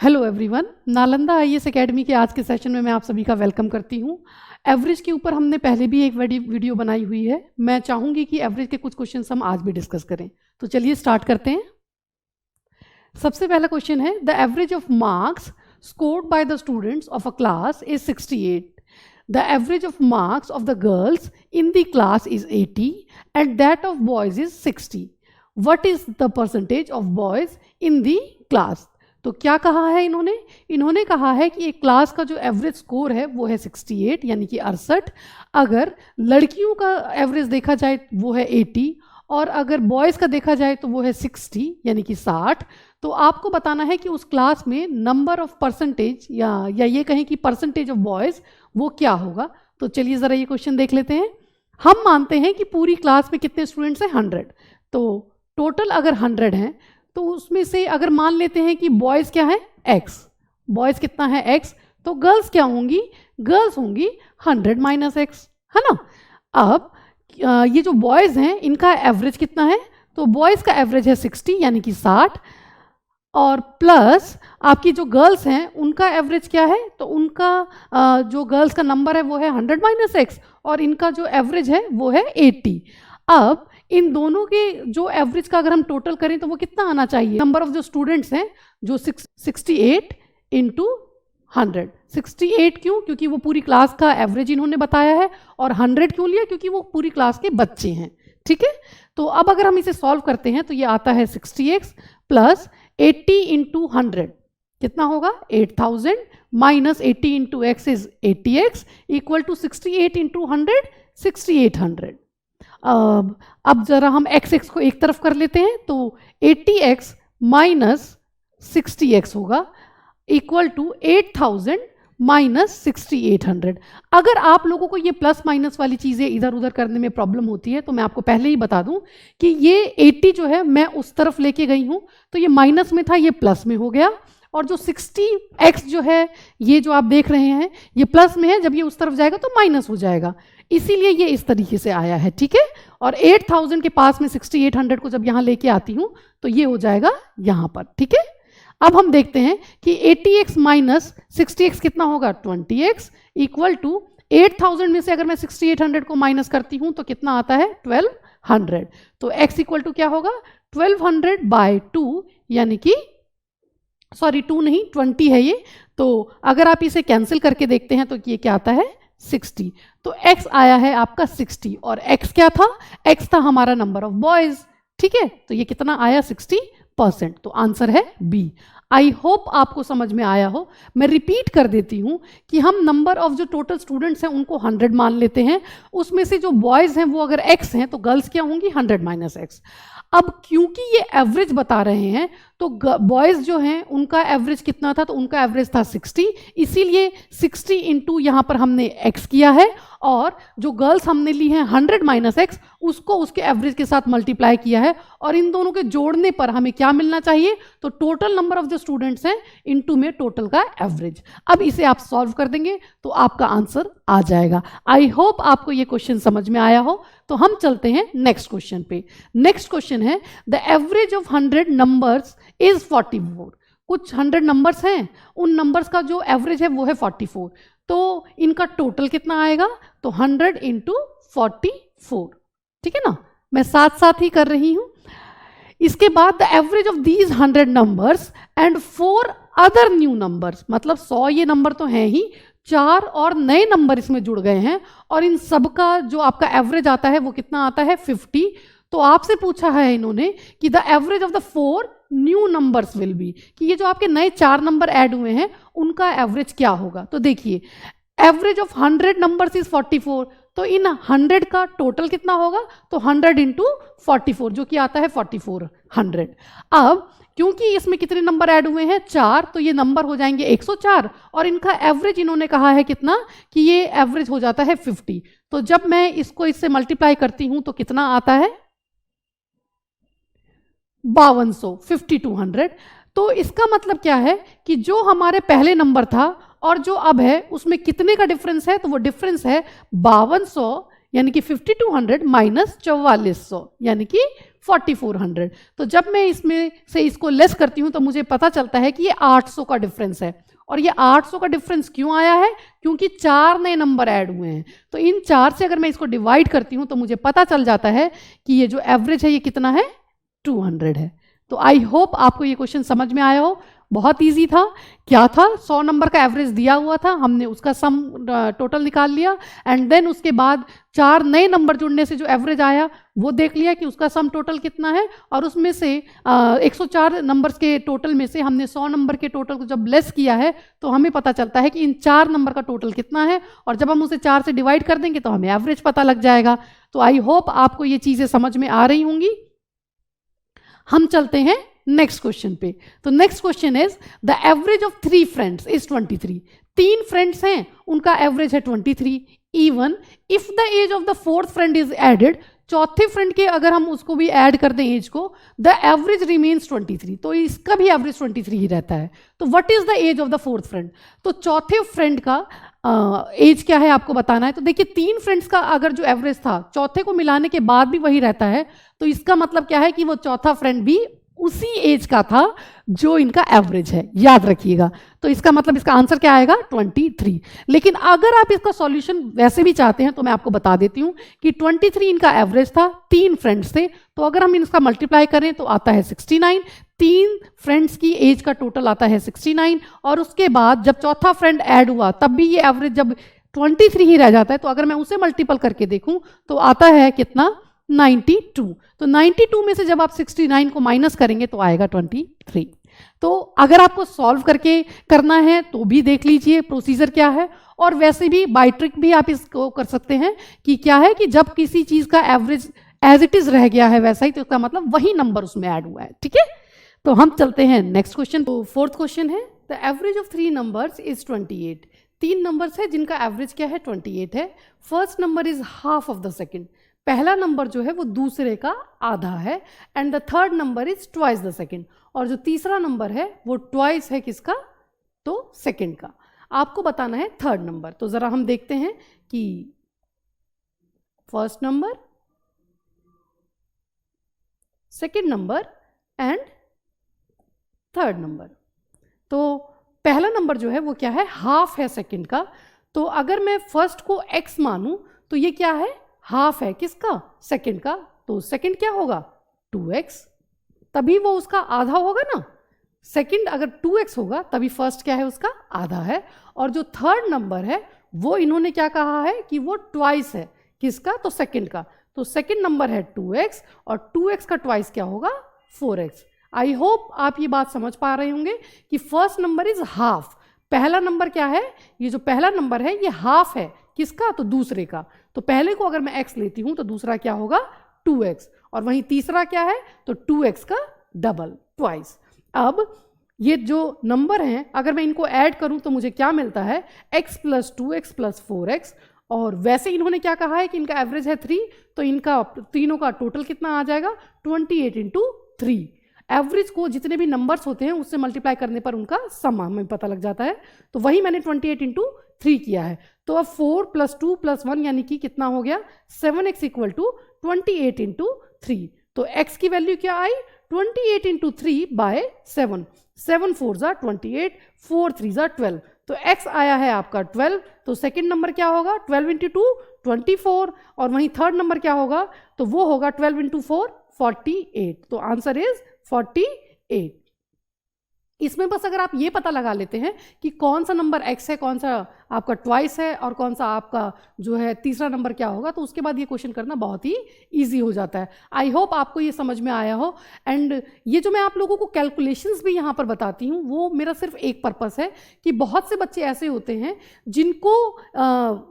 Hello everyone, Nalanda IAS academy के आज के सेशन में मैं आप सभी का वेलकम करती हूँ। एवरेज के ऊपर हमने पहले भी एक वीडियो बनाई हुई है। मैं चाहूँगी कि एवरेज के कुछ क्वेश्चंस हम आज भी डिस्कस करें। तो चलिए स्टार्ट करते हैं। सबसे पहला क्वेश्चन है, the average of marks scored by the students of a class is 68. The average of marks of the girls in the class is 80 and that of boys is 60. What is the percentage of boys in the class? तो क्या कहा है इन्होंने कहा है कि एक class का जो एवरेज स्कोर है वो है 68 यानी कि 68। अगर लड़कियों का एवरेज देखा जाए वो है 80 और अगर बॉयज़ का देखा जाए तो वो है 60 यानी कि 60। तो आपको बताना है कि उस क्लास में नंबर ऑफ परसेंटेज या ये कहें कि परसेंटेज ऑफ बॉयज़ वो क्या होगा। तो चलिए ज़रा ये क्वेश्चन देख लेते हैं। हम मानते हैं कि पूरी क्लास में कितने स्टूडेंट्स हैं 100। तो टोटल अगर 100 हैं तो उसमें से अगर मान लेते हैं कि बॉयज़ क्या है x, बॉयज़ कितना है x, तो गर्ल्स क्या होंगी, गर्ल्स होंगी 100 माइनस x, है ना। अब ये जो बॉयज़ हैं इनका एवरेज कितना है, तो बॉयज़ का एवरेज है 60 यानी कि 60 और प्लस आपकी जो गर्ल्स हैं उनका एवरेज क्या है, तो उनका जो गर्ल्स का नंबर है वो है 100 माइनस x और इनका जो एवरेज है वो है 80। अब इन दोनों के जो एवरेज का अगर हम टोटल करें तो वो कितना आना चाहिए, नंबर ऑफ जो स्टूडेंट्स हैं जो 68 इंटू 100। 68 क्यों, क्योंकि वो पूरी क्लास का एवरेज इन्होंने बताया है, और 100 क्यों लिया, क्योंकि वो पूरी क्लास के बच्चे हैं। ठीक है, तो अब अगर हम इसे सॉल्व करते हैं तो ये आता है 60x प्लस 80 इंटू 100 कितना होगा 8000 minus 80 into x is 80x equal to 68 into 100 6800। अब जरा हम x को एक तरफ कर लेते हैं तो 80x माइनस 60x होगा इक्वल टू 8000 माइनस 6800। अगर आप लोगों को ये प्लस माइनस वाली चीज़ें इधर उधर करने में प्रॉब्लम होती है तो मैं आपको पहले ही बता दूं कि ये 80 जो है मैं उस तरफ लेके गई हूं तो ये माइनस में था, ये प्लस में हो गया, और जो 60x जो है ये जो आप देख रहे हैं ये प्लस में है, जब ये उस तरफ जाएगा तो माइनस हो जाएगा, इसीलिए ये इस तरीके से आया है। ठीक है, और 8000 के पास में 6800 को जब यहाँ लेके आती हूँ तो ये हो जाएगा यहाँ पर। ठीक है, अब हम देखते हैं कि 80x माइनस 60x कितना होगा 20x इक्वल टू 8000 में से अगर मैं 6800 को माइनस करती हूँ तो कितना आता है 1200। तो x इक्वल टू क्या होगा 1200 बाय 2 यानी कि सॉरी 2 नहीं 20 है ये, तो अगर आप इसे कैंसिल करके देखते हैं तो ये क्या आता है 60। तो x आया है आपका 60 और x क्या था, x था हमारा नंबर ऑफ बॉयज। ठीक है, तो ये कितना आया 60%, तो आंसर है बी। आई होप आपको समझ में आया हो। मैं रिपीट कर देती हूँ कि हम नंबर ऑफ जो टोटल स्टूडेंट्स हैं उनको 100 मान लेते हैं, उसमें से जो बॉयज़ हैं वो अगर x हैं तो गर्ल्स क्या होंगी 100 माइनस x। अब क्योंकि ये एवरेज बता रहे हैं तो बॉयज़ जो हैं उनका एवरेज कितना था, तो उनका एवरेज था 60, इसीलिए 60 इंटू यहाँ पर हमने x किया है, और जो गर्ल्स हमने ली हैं 100 माइनस x उसको उसके एवरेज के साथ मल्टीप्लाई किया है, और इन दोनों के जोड़ने पर हमें क्या मिलना चाहिए, तो टोटल नंबर ऑफ जो स्टूडेंट्स हैं इनटू में टोटल का एवरेज। अब इसे आप सॉल्व कर देंगे तो आपका आंसर आ जाएगा। आई होप आपको ये क्वेश्चन समझ में आया हो। तो हम चलते हैं नेक्स्ट क्वेश्चन पे। नेक्स्ट क्वेश्चन है, the average of 100 numbers is 44। कुछ 100 नंबर्स हैं, उन नंबर्स का जो एवरेज है वो है 44, तो इनका टोटल कितना आएगा, तो 100 इंटू 44। ठीक है ना, मैं साथ साथ ही कर रही हूं। इसके बाद the average of these 100 numbers and 4 other new numbers, मतलब 100 ये नंबर तो हैं ही, 4 और नए नंबर इसमें जुड़ गए हैं, और इन सब का जो आपका एवरेज आता है वो कितना आता है 50। तो आपसे पूछा है इन्होंने कि the average of the 4 new numbers will be, कि ये जो आपके नए 4 नंबर ऐड हुए हैं उनका एवरेज क्या होगा। तो देखिए एवरेज ऑफ 100 नंबर्स इज 44, तो इन 100 का टोटल कितना होगा, तो 100 इंटू 44 जो कि आता है 4400। अब क्योंकि इसमें कितने नंबर ऐड हुए हैं 4, तो ये नंबर हो जाएंगे 104, और इनका एवरेज इन्होंने कहा है कितना, कि ये एवरेज हो जाता है 50। तो जब मैं इसको इससे मल्टीप्लाई करती हूं तो कितना आता है 5200, 5200। तो इसका मतलब क्या है कि जो हमारे पहले नंबर था और जो अब है उसमें कितने का डिफरेंस है, तो वो डिफरेंस है 5200 यानी कि 5200 माइनस 4400 यानी कि 4400। तो जब मैं इसमें से इसको लेस करती हूँ तो मुझे पता चलता है कि ये 800 का डिफरेंस है। और ये 800 का डिफरेंस क्यों आया है? क्योंकि 4 नए नंबर ऐड हुए हैं। तो इन 4 से अगर मैं इसको डिवाइड करती हूँ तो मुझे पता चल जाता है कि ये जो एवरेज है ये कितना है, 200 है। तो आई होप आपको ये क्वेश्चन समझ में आया हो। बहुत इजी था। क्या था, 100 नंबर का एवरेज दिया हुआ था, हमने उसका सम टोटल निकाल लिया एंड देन उसके बाद 4 नए नंबर जुड़ने से जो एवरेज आया वो देख लिया कि उसका सम टोटल कितना है, और उसमें से 104 नंबर्स के टोटल में से हमने 100 नंबर के टोटल को जब लेस किया है तो हमें पता चलता है कि इन 4 नंबर का टोटल कितना है, और जब हम उसे 4 से डिवाइड कर देंगे तो हमें एवरेज पता लग जाएगा। तो आई होप आपको ये चीज़ें समझ में आ रही होंगी। हम चलते हैं नेक्स्ट क्वेश्चन पे। तो next question is the average of 3 friends is 23। 3 friends हैं, उनका एवरेज है 23। Even if the age of the 4th friend is added, चौथे फ्रेंड के अगर हम उसको भी ऐड कर दें एज को, द एवरेज रिमेन्स 23। तो इसका भी एवरेज 23 ही रहता है। तो what is the age of the 4th friend? तो चौथे फ्रेंड का एज क्या है आपको बताना है। तो देखिए 3 फ्रेंड्स का अगर जो एवरेज था चौथे को मिलाने के बाद भी वही रहता है, तो इसका मतलब क्या है कि वो चौथा फ्रेंड भी उसी एज का था जो इनका एवरेज है, याद रखिएगा। तो इसका मतलब इसका आंसर क्या आएगा, 23। लेकिन अगर आप इसका सॉल्यूशन वैसे भी चाहते हैं तो मैं आपको बता देती हूं कि 23 इनका एवरेज था, 3 फ्रेंड्स थे, तो अगर हम इसका मल्टीप्लाई करें तो आता है 69। 3 फ्रेंड्स की एज का टोटल आता है 69, और उसके बाद जब चौथा फ्रेंड ऐड हुआ तब भी ये एवरेज जब 23 ही रह जाता है, तो अगर मैं उसे मल्टीपल करके देखूं तो आता है कितना, 92। तो 92 में से जब आप 69 को माइनस करेंगे तो आएगा 23। तो अगर आपको सॉल्व करके करना है तो भी देख लीजिए प्रोसीजर क्या है, और वैसे भी बाय ट्रिक भी आप इसको कर सकते हैं कि क्या है कि जब किसी चीज़ का एवरेज एज इट इज रह गया है वैसा ही, तो इसका मतलब वही नंबर उसमें ऐड हुआ है। ठीक है, तो हम चलते हैं नेक्स्ट क्वेश्चन। तो 4th क्वेश्चन है the average of 3 numbers is 28। 3 numbers है जिनका एवरेज क्या है, 28 है। First number is half of the second. पहला नंबर जो है वो दूसरे का आधा है, and the third number is twice the second. और जो तीसरा नंबर है वो ट्वाइस है किसका, तो सेकेंड का। आपको बताना है थर्ड नंबर। तो जरा हम देखते हैं कि first number, second number and third number. तो पहला नंबर जो है वो क्या है, हाफ है सेकेंड का। तो अगर मैं फर्स्ट को x मानूं तो ये क्या है, हाफ है किसका, सेकंड का। तो सेकंड क्या होगा, 2x, तभी वो उसका आधा होगा ना। सेकंड अगर 2x होगा तभी फर्स्ट क्या है, उसका आधा है। और जो थर्ड नंबर है वो इन्होंने क्या कहा है कि वो ट्वाइस है किसका, तो सेकंड का। तो सेकंड नंबर है 2x, और 2x का ट्वाइस क्या होगा, 4x। आई होप आप ये बात समझ पा रहे होंगे कि फर्स्ट नंबर इज हाफ। पहला नंबर क्या है, ये जो पहला नंबर है ये हाफ है किसका, तो दूसरे का। तो पहले को अगर मैं x लेती हूं तो दूसरा क्या होगा, 2x, और वहीं तीसरा क्या है, तो 2x का डबल, ट्वाइस। अब ये जो नंबर हैं अगर मैं इनको ऐड करूं तो मुझे क्या मिलता है, x plus 2x plus 4x। और वैसे इन्होंने क्या कहा है कि इनका एवरेज है 3, तो इनका तीनों का टोटल कितना आ जाएगा, 28 इंटू 3। एवरेज को जितने भी नंबर्स होते हैं उससे मल्टीप्लाई करने पर उनका सम हमें पता लग जाता है। तो वही मैंने 28 इंटू 3 किया है। तो अब 4 प्लस 2 प्लस 1 यानी कि कितना हो गया, 7x इक्वल टू 28 इंटू 3। तो x की वैल्यू क्या आई, 28 इंटू 3 बाय 7। 7 4 ज़ा 28, 4 3 ज़ा 12। तो x आया है आपका 12। तो सेकंड नंबर क्या होगा, 12 इंटू 2 24, और वहीं थर्ड नंबर क्या होगा, तो वो होगा 12 इंटू 4 48। तो आंसर इज 48। इसमें बस अगर आप ये पता लगा लेते हैं कि कौन सा नंबर x है, कौन सा आपका ट्वाइस है, और कौन सा आपका जो है तीसरा नंबर क्या होगा, तो उसके बाद ये क्वेश्चन करना बहुत ही इजी हो जाता है। आई होप आपको ये समझ में आया हो। एंड ये जो मैं आप लोगों को कैलकुलेशंस भी यहाँ पर बताती हूँ वो मेरा सिर्फ एक पर्पस है कि बहुत से बच्चे ऐसे होते हैं जिनको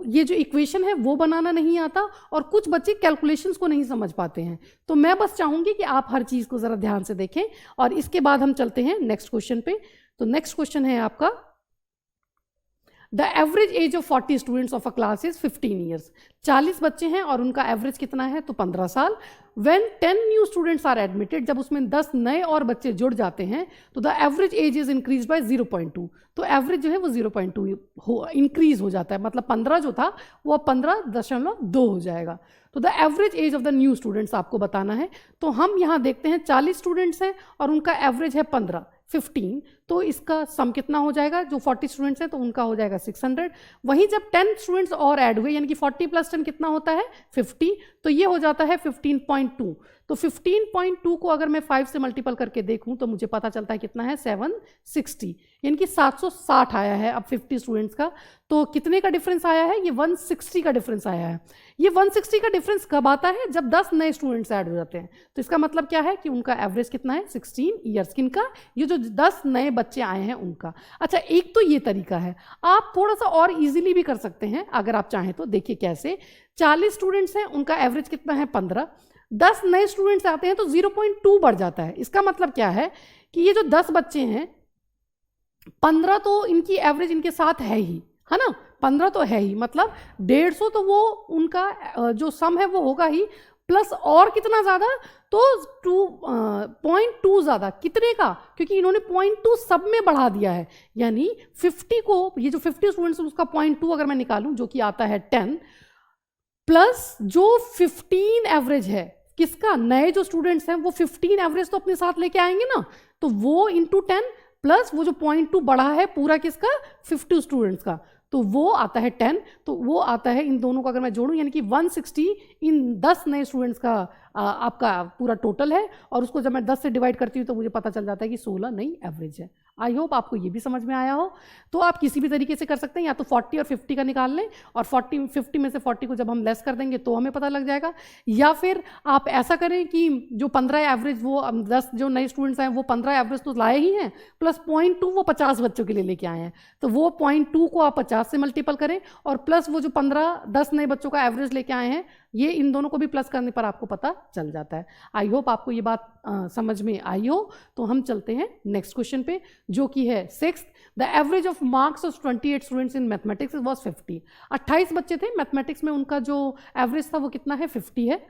ये जो इक्वेशन है वो बनाना नहीं आता, और कुछ बच्चे कैलकुलेशंस को नहीं समझ पाते हैं। तो मैं बस चाहूँगी कि आप हर चीज़ को ज़रा ध्यान से देखें, और इसके बाद हम चलते हैं नेक्स्ट क्वेश्चन पे। तो नेक्स्ट क्वेश्चन है आपका, the average age of 40 students of a class is 15 years. 40 बच्चे हैं और उनका एवरेज कितना है, तो 15 साल। When 10 new students are admitted, जब उसमें 10 नए और बच्चे जुड़ जाते हैं तो the average as is increase by 0.2, तो एवरेज जो है वो 0.2 इंक्रीज हो जाता है, मतलब 15 जो था वो 15.2 हो जाएगा। तो the average age of the new students आपको बताना है। तो हम यहाँ देखते हैं 40 स्टूडेंट्स हैं और उनका एवरेज है 15, तो इसका सम कितना हो जाएगा, जो 40 स्टूडेंट्स हैं तो उनका हो जाएगा 600। वहीं जब 10 स्टूडेंट्स और ऐड हुए, यानी कि 40 + 10 कितना होता है 50, तो ये हो जाता है 15.2। तो 15.2 को अगर मैं 5 से मल्टीपल करके देखूं तो मुझे पता चलता है कितना है 760, यानी कि 760 आया है अब 50 स्टूडेंट्स का। तो कितने का डिफरेंस आया है, ये 160 का डिफरेंस आया है। ये 160 का डिफरेंस कब आता है, जब 10 नए स्टूडेंट्स ऐड हो जाते हैं। तो इसका मतलब क्या है कि उनका एवरेज कितना है 16 ईयर्स। किनका, ये जो 10 नए बच्चे आए हैं उनका। अच्छा, एक तो ये तरीका है, आप थोड़ा सा और इजीली भी कर सकते हैं अगर आप चाहें तो। देखिए कैसे, 40 स्टूडेंट्स हैं, उनका एवरेज कितना है 15, 10 नए स्टूडेंट्स आते हैं तो 0.2 बढ़ जाता है। इसका मतलब क्या है कि ये जो 10 बच्चे हैं, 15 तो इनकी एवरेज इनके साथ है ना, 15 तो है ही, मतलब 150 तो वो उनका जो सम है वो होगा ही, प्लस और कितना ज़्यादा, तो 2.2 ज़्यादा। कितने का, क्योंकि इन्होंने 0.2 सब में बढ़ा दिया है, यानी 50 को, ये जो 50 स्टूडेंट्स हैं उसका 0.2 अगर मैं निकालूं जो कि आता है 10, प्लस जो 15 एवरेज है किसका, नए जो स्टूडेंट्स हैं वो 15 एवरेज तो अपने साथ लेके आएंगे ना, तो वो इंटू 10 प्लस वो जो 0.2 बढ़ा है पूरा किसका, 50 स्टूडेंट्स का, तो वो आता है 10। तो वो आता है, इन दोनों को अगर मैं जोड़ूं यानी कि 160 इन 10 नए स्टूडेंट्स का आपका पूरा टोटल है, और उसको जब मैं 10 से डिवाइड करती हूँ तो मुझे पता चल जाता है कि 16 नई एवरेज है। आई होप आपको ये भी समझ में आया हो। तो आप किसी भी तरीके से कर सकते हैं, या तो 40 और 50 का निकाल लें, और 50 में से 40 को जब हम लेस कर देंगे तो हमें पता लग जाएगा, या फिर आप ऐसा करें कि जो 15 एवरेज, वो 10 जो नए स्टूडेंट्स हैं वो 15 एवरेज तो लाए ही हैं, प्लस 0.2 वो 50 बच्चों के लिए लेके आए हैं, तो वो 0.2 को आप 50 से मल्टीपल करें, और प्लस वो जो 10 नए बच्चों का एवरेज लेके आए हैं, ये इन दोनों को भी प्लस करने पर आपको पता चल जाता है। आई होप आपको ये बात समझ में आई हो। तो हम चलते हैं नेक्स्ट क्वेश्चन पे, जो कि है 6th। The average of marks of 28 students in mathematics was 50। 28 बच्चे थे मैथमेटिक्स में, उनका जो एवरेज था वो कितना है 50 है।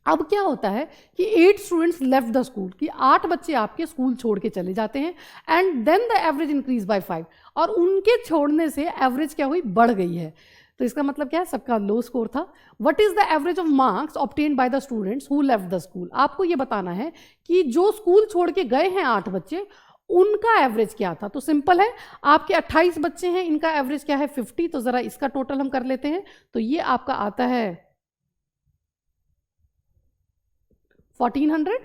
अब क्या होता है कि 8 स्टूडेंट्स लेफ्ट द स्कूल, कि 8 बच्चे आपके स्कूल छोड़ के चले जाते हैं, and then the average increase by 5, और उनके छोड़ने से एवरेज क्या हुई, बढ़ गई है। तो इसका मतलब क्या है, सबका लो स्कोर था। What is the average of marks obtained by the students who left the school. आपको ये बताना है कि जो स्कूल छोड़ के गए हैं 8 बच्चे, उनका एवरेज क्या था। तो सिंपल है, आपके 28 बच्चे हैं, इनका एवरेज क्या है 50, तो जरा इसका टोटल हम कर लेते हैं। तो ये आपका आता है 1400,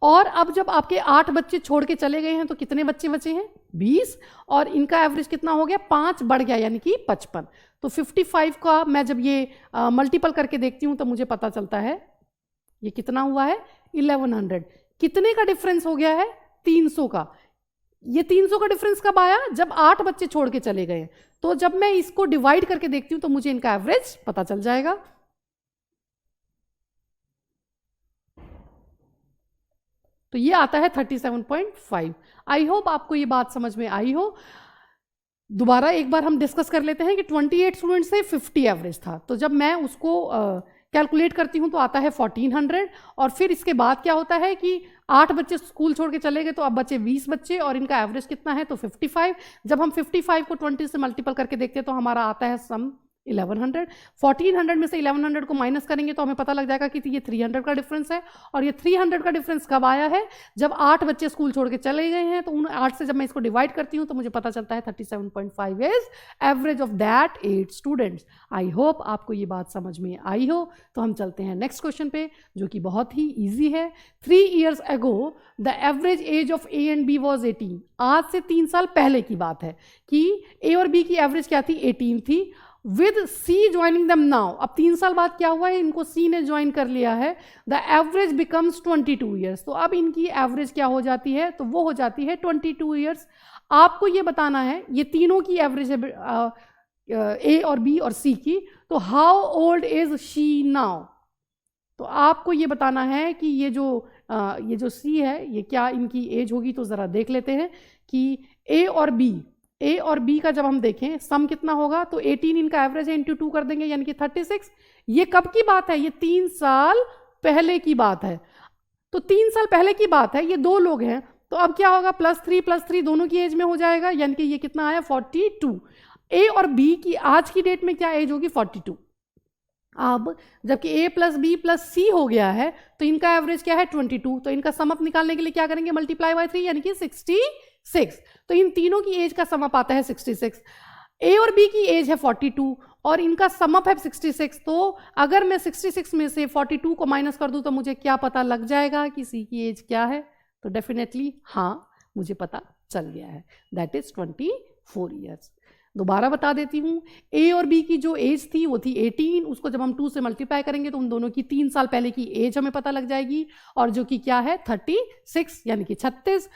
और अब जब आपके 8 बच्चे छोड़ के चले गए हैं तो कितने बच्चे बचे हैं 20, और इनका एवरेज कितना हो गया 5 बढ़ गया, यानी कि 55। तो 55 का मैं जब ये मल्टीपल करके देखती हूं तो मुझे पता चलता है ये कितना हुआ है 1100। कितने का डिफरेंस हो गया है 300 का। ये 300 का डिफरेंस कब आया, जब 8 बच्चे छोड़ के चले गए। तो जब मैं इसको डिवाइड करके देखती हूं तो मुझे इनका एवरेज पता चल जाएगा। तो ये आता है 37.5। आई होप आपको ये बात समझ में आई हो। दोबारा एक बार हम डिस्कस कर लेते हैं कि 28 स्टूडेंट से 50 एवरेज था, तो जब मैं उसको कैलकुलेट करती हूँ तो आता है 1400, और फिर इसके बाद क्या होता है कि 8 बच्चे स्कूल छोड़ के चले गए तो अब बचे 20 बच्चे, और इनका एवरेज कितना है तो 55। जब हम 55 को 20 से मल्टीपल करके देखते हैं तो हमारा आता है सम 1100। 1400 में से 1100 को माइनस करेंगे तो हमें पता लग जाएगा कि ये 300 का डिफरेंस है। और ये 300 का डिफरेंस कब आया है, जब 8 बच्चे स्कूल छोड़ के चले गए हैं। तो उन 8 से जब मैं इसको डिवाइड करती हूँ तो मुझे पता चलता है 37.5 is average of that 8 students. I hope आपको ये बात समझ में आई हो। तो हम चलते हैं नेक्स्ट क्वेश्चन पे, जो कि बहुत ही ईजी है। 3 years ago the average age of A and B was 18। आज से 3 साल पहले की बात है कि ए और बी की एवरेज क्या थी 18 थी। विद सी ज्वाइनिंग दम नाउ, अब 3 साल बाद क्या हुआ है, इनको सी ने ज्वाइन कर लिया है। The average becomes 22 years. तो अब इनकी एवरेज क्या हो जाती है, तो वो हो जाती है 22 ईयर्स। आपको ये बताना है, ये तीनों की एवरेज है ए और बी और सी की, तो how old is she now. तो आपको ये बताना है कि ये जो ये जो सी है ये क्या इनकी एज होगी, तो ज़रा देख लेते हैं कि ए और बी का जब हम देखें सम कितना होगा, तो 18 इनका एवरेज है, इंटू 2 कर देंगे यानी कि 36। ये कब की बात है, ये 3 साल पहले की बात है। तो 3 साल पहले की बात है, ये दो लोग हैं, तो अब क्या होगा, +3 दोनों की एज में हो जाएगा, यानी कि ये कितना आया 42। ए और बी की आज की डेट में क्या एज होगी 42। अब जबकि ए प्लस बी प्लस सी हो गया है तो इनका एवरेज क्या है 22, तो इनका सम अप निकालने के लिए क्या करेंगे, मल्टीप्लाई बाय 3 यानी कि 66। तो इन तीनों की एज का सम अप आता है 66। ए और बी की एज है 42 और इनका सम अप है 66। तो अगर मैं 66 में से 42 को माइनस कर दूं तो मुझे क्या पता लग जाएगा कि सी की एज क्या है, तो डेफिनेटली हाँ मुझे पता चल गया है, दैट इज 24 ईयर्स। दोबारा बता देती हूँ, ए और बी की जो एज थी वो थी 18, उसको जब हम 2 से मल्टीप्लाई करेंगे तो उन दोनों की 3 साल पहले की एज हमें पता लग जाएगी, और जो कि क्या है 36 यानी कि 36।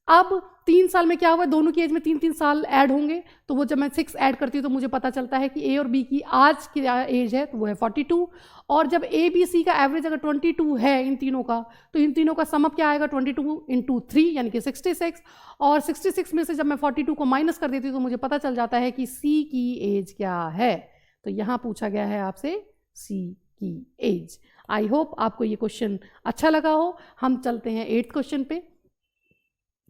अब 3 साल में क्या हुआ, दोनों की एज में 3-3 साल ऐड होंगे, तो वो जब मैं 6 ऐड करती हूँ तो मुझे पता चलता है कि ए और बी की आज की एज है तो वो है 42। और जब ए बी सी का एवरेज अगर 22 है इन तीनों का, तो इन तीनों का सम अप क्या आएगा 22 × 3 यानी कि 66। और 66 में से जब मैं 42 को माइनस कर देती हूँ तो मुझे पता चल जाता है कि सी की एज क्या है। तो यहाँ पूछा गया है आपसे सी की एज। आई होप आपको ये क्वेश्चन अच्छा लगा हो। हम चलते हैं 8th क्वेश्चन पे।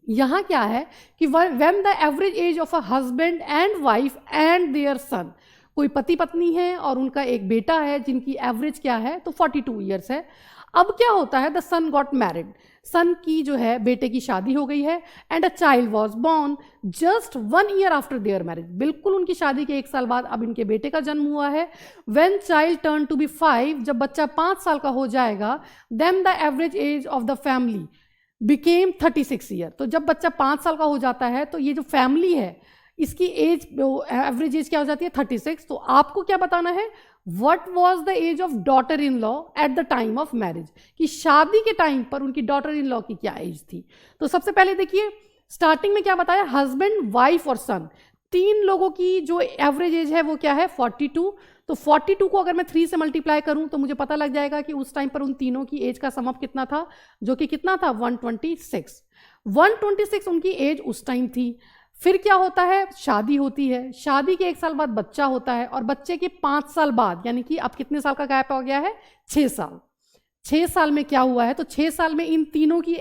यहाँ क्या है कि when the average age of a husband and wife and their son, कोई पति पत्नी है और उनका एक बेटा है जिनकी एवरेज क्या है, तो 42 ईयर्स है। अब क्या होता है, द सन गॉट मैरिड, सन की जो है बेटे की शादी हो गई है, and a child was born just 1 year after their marriage, बिल्कुल उनकी शादी के 1 साल बाद अब इनके बेटे का जन्म हुआ है। When child turn to be 5, जब बच्चा 5 साल का हो जाएगा, then the average age of the family became 36 year. तो जब बच्चा 5 साल का हो जाता है तो ये जो फैमिली है इसकी एज एवरेज एज क्या हो जाती है 36। तो आपको क्या बताना है, what was the age of daughter in law at the time of marriage, कि शादी के टाइम पर उनकी डॉटर इन लॉ की क्या एज थी। तो सबसे पहले देखिए स्टार्टिंग में क्या बताया, हस्बैंड वाइफ और सन, 3 लोगों की जो एवरेज एज है वो क्या है 42। तो 42 को अगर मैं 3 से मल्टीप्लाई करूं तो मुझे पता लग जाएगा कि उस टाइम पर उन तीनों की एज का सम अप कितना था, जो कि कितना था 126 उनकी एज उस टाइम थी। फिर क्या होता है, शादी होती है, शादी के 1 साल बाद बच्चा होता है, और बच्चे के 5 साल बाद यानी कि अब कितने साल का गैप हो गया है 6 साल। 6 साल में क्या हुआ है, तो 6 साल में इन तीनों की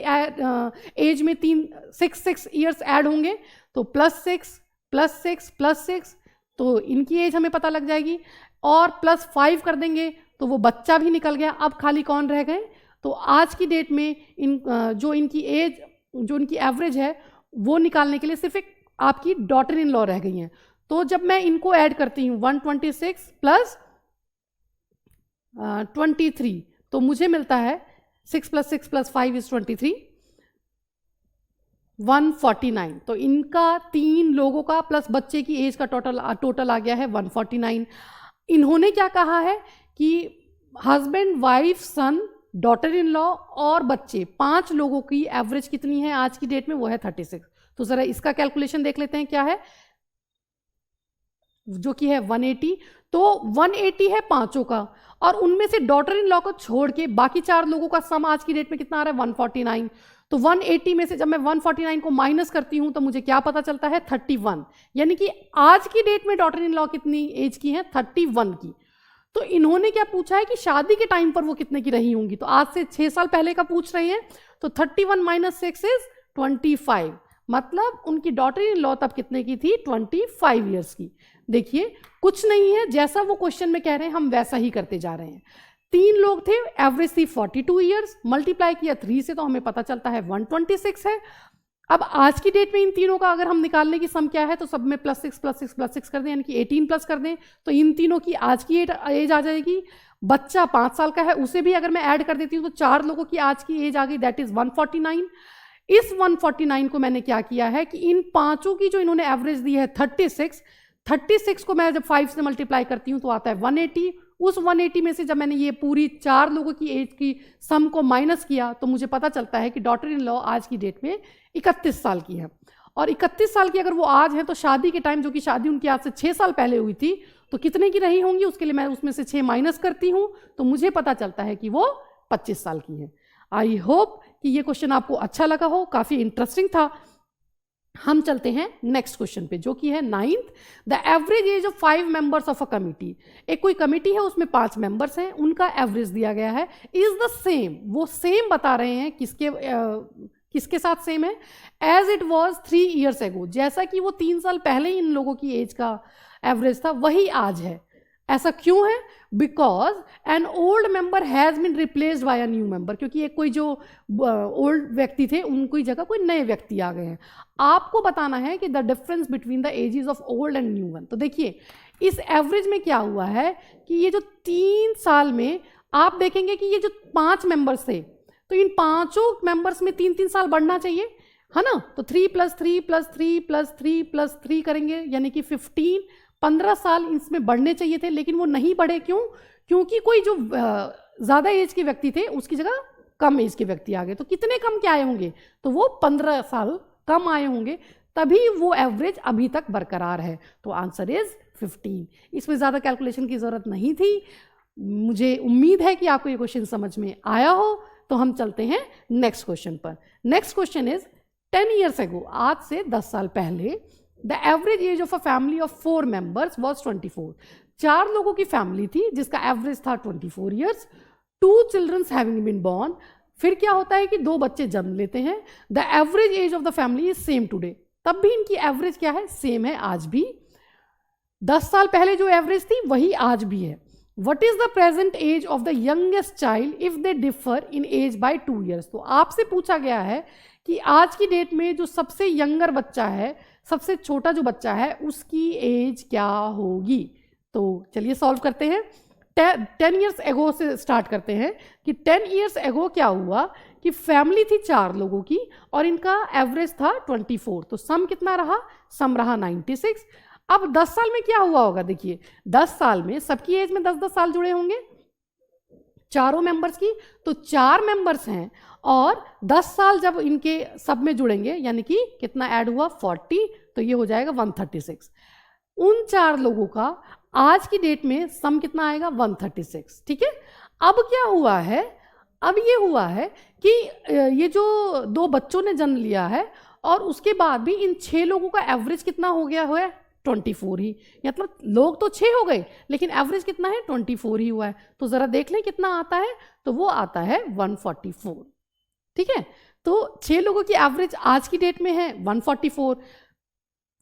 एज में 6 ईयर्स ऐड होंगे, तो +6 +6 +6, तो इनकी एज हमें पता लग जाएगी, और +5 कर देंगे तो वो बच्चा भी निकल गया। अब खाली कौन रह गए, तो आज की डेट में जो इनकी एज जो इनकी एवरेज है वो निकालने के लिए सिर्फ एक आपकी डॉटर इन लॉ रह गई हैं। तो जब मैं इनको ऐड करती हूँ 126 + 23, तो मुझे मिलता है 6 + 6 + 5 = 23, 149। तो इनका 3 लोगों का प्लस बच्चे की एज का टोटल आ गया है 149। इन्होंने क्या कहा है कि husband wife son daughter in law और बच्चे 5 लोगों की एवरेज कितनी है आज की डेट में, वो है 36। तो जरा इसका कैलकुलेशन देख लेते हैं क्या है, जो कि है 180। तो 180 है 5 का, और उनमें से डॉटर इन लॉ को छोड़ के बाकी 4 लोगों का सम आज की डेट में कितना आ रहा है 149। तो 180 में से जब मैं 149 को माइनस करती हूं तो मुझे क्या पता चलता है 31, यानी कि आज की डेट में डॉटर इन लॉ कितनी एज की है 31 की। तो इन्होंने क्या पूछा है कि शादी के टाइम पर वो कितने की रही होंगी, तो आज से 6 साल पहले का पूछ रहे हैं। तो 31 - 6 = 25, मतलब उनकी डॉटर इन लॉ तब कितने की थी 25 ईयर्स की। देखिए कुछ नहीं है, जैसा वो क्वेश्चन में कह रहे हैं हम वैसा ही करते जा रहे हैं। 3 लोग थे, एवरेज थी 42 ईयर्स, मल्टीप्लाई किया 3 से तो हमें पता चलता है 126 है। अब आज की डेट में इन तीनों का अगर हम निकालने की सम क्या है, तो सब में +6 +6 +6 कर दें, यानी कि 18 प्लस कर दें, तो इन तीनों की आज की एज आ जाएगी। बच्चा 5 साल का है, उसे भी अगर मैं ऐड कर देती हूँ तो 4 लोगों की आज की एज आ गई, दैट इज 149। इस 149 को मैंने क्या किया है कि इन 5 की जो इन्होंने एवरेज दी है 36 को मैं जब 5 से मल्टीप्लाई करती हूँ तो आता है 180। उस 180 में से जब मैंने ये पूरी 4 लोगों की एज की सम को माइनस किया तो मुझे पता चलता है कि डॉटर इन लॉ आज की डेट में 31 साल की है। और 31 साल की अगर वो आज है तो शादी के टाइम, जो कि शादी उनकी आज से 6 साल पहले हुई थी, तो कितने की रही होंगी, उसके लिए मैं उसमें से 6 माइनस करती हूँ तो मुझे पता चलता है कि वो 25 साल की है। आई होप कि ये क्वेश्चन आपको अच्छा लगा हो, काफ़ी इंटरेस्टिंग था। हम चलते हैं नेक्स्ट क्वेश्चन पे, जो कि है 9th। The average age of 5 members of a committee. एक कोई कमिटी है, उसमें 5 मेंबर्स हैं, उनका एवरेज दिया गया है, इज द सेम, वो सेम बता रहे हैं, किसके साथ सेम है, as it was 3 years ago, जैसा कि वो 3 साल पहले इन लोगों की एज का एवरेज था वही आज है। ऐसा क्यों है? Because an old member has been replaced by a new member, क्योंकि एक कोई जो ओल्ड व्यक्ति थे उनकी जगह कोई नए व्यक्ति आ गए हैं। आपको बताना है कि the difference between the ages of old and new one. तो देखिए इस एवरेज में क्या हुआ है कि ये जो 3 साल में आप देखेंगे कि ये जो 5 मेंबर्स थे, तो इन 5 मेंबर्स में 3-3 साल बढ़ना चाहिए, है ना। तो 3 + 3 + 3 + 3 + 3 करेंगे, यानी कि 15 साल इसमें बढ़ने चाहिए थे, लेकिन वो नहीं बढ़े। क्यों? क्योंकि कोई जो ज़्यादा एज के व्यक्ति थे उसकी जगह कम एज के व्यक्ति आ गए। तो कितने कम के आए होंगे? तो वो 15 साल कम आए होंगे, तभी वो एवरेज अभी तक बरकरार है। तो आंसर इज 15। इसमें ज़्यादा कैलकुलेशन की ज़रूरत नहीं थी। मुझे उम्मीद है कि आपको ये क्वेश्चन समझ में आया हो। तो हम चलते हैं नेक्स्ट क्वेश्चन पर। Next question is 10 years ago, आज से 10 साल पहले, the average age of a family of 4 members was 24। 4 लोगों की फैमिली थी जिसका एवरेज था 24 years। 2 children having been born. फिर क्या होता है कि 2 बच्चे जन्म लेते हैं। The average age of the family is same today. तब भी इनकी एवरेज क्या है? सेम है आज भी। 10 साल पहले जो एवरेज थी वही आज भी है। What is the present age of the youngest child if they differ in age by 2 years। तो आपसे पूछा गया है कि आज की डेट में जो सबसे यंगर बच्चा है, सबसे छोटा जो बच्चा है, उसकी एज क्या होगी। तो चलिए सॉल्व करते हैं। 10 years ago से स्टार्ट करते हैं कि 10 years ago क्या हुआ कि फैमिली थी 4 लोगों की और इनका एवरेज था 24। तो सम कितना रहा? सम रहा 96। अब 10 साल में क्या हुआ होगा? देखिए 10 साल में सबकी एज में 10-10 साल जुड़े होंगे, चारों मेंबर्स की। तो 4 मेंबर्स हैं और 10 साल जब इनके सब में जुड़ेंगे, यानी कि कितना ऐड हुआ? 40। तो ये हो जाएगा 136। उन 4 लोगों का आज की डेट में सम कितना आएगा? 136। ठीक है। अब क्या हुआ है? अब ये हुआ है कि ये जो 2 बच्चों ने जन्म लिया है और उसके बाद भी इन 6 लोगों का एवरेज कितना हो गया है? 24 ही। मतलब लोग तो 6 हो गए लेकिन एवरेज कितना है? 24 ही हुआ है। तो जरा देख लें कितना आता है। तो वो आता है 144। ठीक है। तो 6 लोगों की एवरेज आज की डेट में है 144।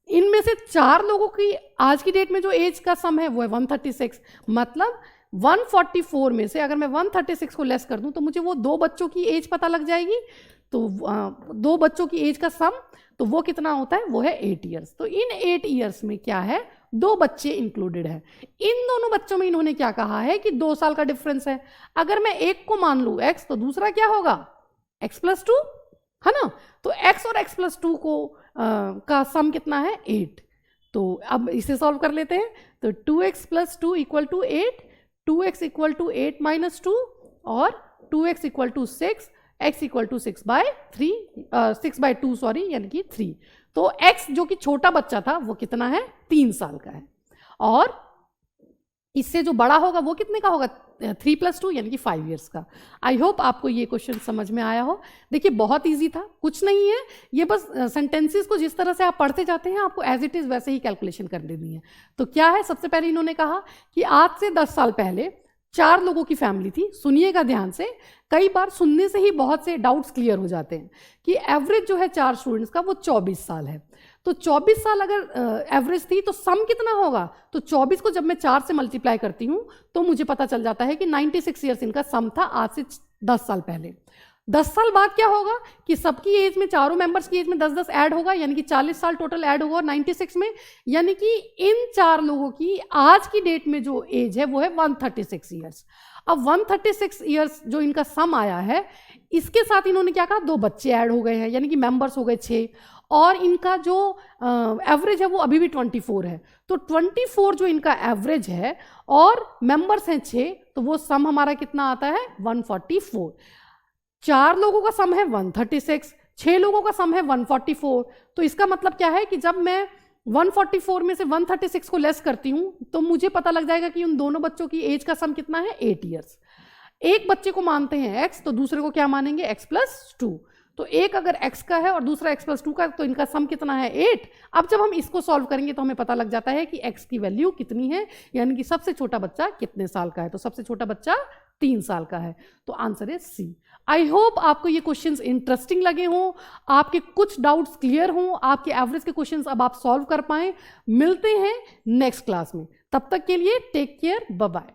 इनमें से 4 लोगों की आज की डेट में जो एज का सम है वो है 136। मतलब 144 में से अगर मैं 136 को लेस कर दूं तो मुझे वो 2 बच्चों की एज पता लग जाएगी। तो 2 बच्चों की एज का सम तो वो कितना होता है? वो है 8 years। तो इन 8 years में क्या है? 2 बच्चे इंक्लूडेड है। इन दोनों बच्चों में इन्होंने क्या कहा है कि 2 साल का डिफरेंस है। अगर मैं एक को मान लूँ x, तो दूसरा क्या होगा? x + 2, है ना। तो x और x + 2 को का सम कितना है? 8। तो अब इसे सॉल्व कर लेते हैं। तो 2x + 2 = 8, 2x = 8 - 2 और 2x = 6, x = 6/2 सॉरी, यानी कि 3। तो x जो कि छोटा बच्चा था वो कितना है? 3 साल का है। और इससे जो बड़ा होगा वो कितने का होगा? 3 + 2 यानी कि 5 years का। आई होप आपको ये क्वेश्चन समझ में आया हो। देखिए बहुत इजी था, कुछ नहीं है, ये बस सेंटेंसेस को जिस तरह से आप पढ़ते जाते हैं आपको एज इट इज़ वैसे ही कैलकुलेशन कर देनी है। तो क्या है? सबसे पहले इन्होंने कहा कि आज से 10 साल पहले 4 लोगों की फैमिली थी। सुनिएगा ध्यान से, कई बार सुनने से ही बहुत से डाउट्स क्लियर हो जाते हैं कि एवरेज जो है 4 स्टूडेंट्स का वो 24 साल है। तो 24 साल अगर एवरेज थी तो सम कितना होगा? तो 24 को जब मैं 4 से मल्टीप्लाई करती हूँ तो मुझे पता चल जाता है कि 96 ईयर्स इनका सम था आज से 10 साल पहले। 10 साल बाद क्या होगा कि सबकी एज में, चारों मेंबर्स की एज में 10-10 ऐड होगा, यानी कि 40 साल टोटल ऐड होगा 96 में। यानी कि इन 4 लोगों की आज की डेट में जो एज है वो है 136 ईयर्स। अब 136 ईयर्स जो इनका सम आया है, इसके साथ इन्होंने क्या कहा? 2 बच्चे ऐड हो गए हैं, यानी कि मेंबर्स हो गए 6। और इनका जो एवरेज है वो अभी भी 24 है। तो 24 जो इनका एवरेज है और मेंबर्स हैं 6, तो वो सम हमारा कितना आता है? 144। 4 लोगों का सम है 136, 6 लोगों का सम है 144। तो इसका मतलब क्या है कि जब मैं 144 में से 136 को लेस करती हूँ तो मुझे पता लग जाएगा कि उन दोनों बच्चों की एज का सम कितना है? 8 years। एक बच्चे को मानते हैं x तो दूसरे को क्या मानेंगे x+2। तो एक अगर x का है और दूसरा x+2 का, तो इनका सम कितना है 8। अब जब हम इसको सॉल्व करेंगे तो हमें पता लग जाता है कि x की वैल्यू कितनी है, यानी कि सबसे छोटा बच्चा कितने साल का है। तो सबसे छोटा बच्चा 3 साल का है, तो आंसर है सी। आई होप आपको ये क्वेश्चंस इंटरेस्टिंग लगे हों, आपके कुछ डाउट्स क्लियर हों, आपके एवरेज के क्वेश्चंस अब आप सॉल्व कर पाएं। मिलते हैं नेक्स्ट क्लास में, तब तक के लिए टेक केयर, बाय बाय।